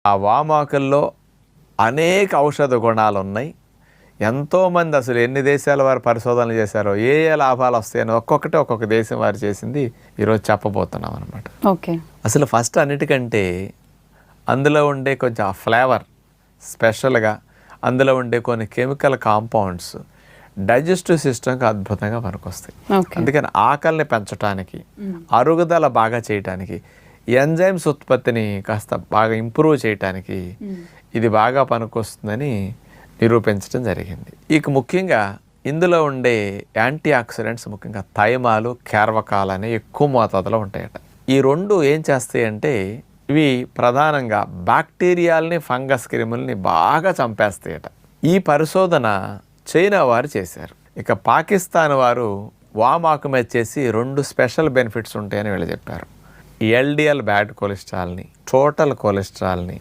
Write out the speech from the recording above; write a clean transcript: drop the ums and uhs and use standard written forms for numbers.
ఆ వామాకుల్లో అనేక ఔషధ గుణాలు ఉన్నాయి. ఎంతోమంది అసలు ఎన్ని దేశాల వారు పరిశోధనలు చేశారో ఏ లాభాలు వస్తాయని ఒక్కొక్క దేశం వారు చేసింది ఈరోజు చెప్పబోతున్నాం అనమాట. ఓకే. అసలు ఫస్ట్ అన్నిటికంటే అందులో ఉండే కొంచెం ఆ ఫ్లేవర్ స్పెషల్గా, అందులో ఉండే కొన్ని కెమికల్ కాంపౌండ్స్ డైజెస్టివ్ సిస్టమ్కి అద్భుతంగా పనికొస్తాయి. అందుకని ఆకలిని పెంచడానికి, అరుగుదల బాగా చేయటానికి, ఎంజైమ్స్ ఉత్పత్తిని కాస్త బాగా ఇంప్రూవ్ చేయటానికి ఇది బాగా పనికొస్తుందని నిరూపించడం జరిగింది. ఇక ముఖ్యంగా ఇందులో ఉండే యాంటీ ఆక్సిడెంట్స్, ముఖ్యంగా థైమాలు, కేర్వకాలు అనేవి ఎక్కువ మోతాదులో ఉంటాయట. ఈ రెండు ఏం చేస్తాయంటే ఇవి ప్రధానంగా బ్యాక్టీరియాలని, ఫంగస్ క్రిములని బాగా చంపేస్తాయట. ఈ పరిశోధన చైనా వారు చేశారు. ఇక పాకిస్తాన్ వారు వామాకు మీద చేసి 2 స్పెషల్ బెనిఫిట్స్ ఉంటాయని వీళ్ళు చెప్పారు. ఎల్డిఎల్ బ్యాడ్ కొలెస్ట్రాల్ని, టోటల్ కొలెస్ట్రాల్ని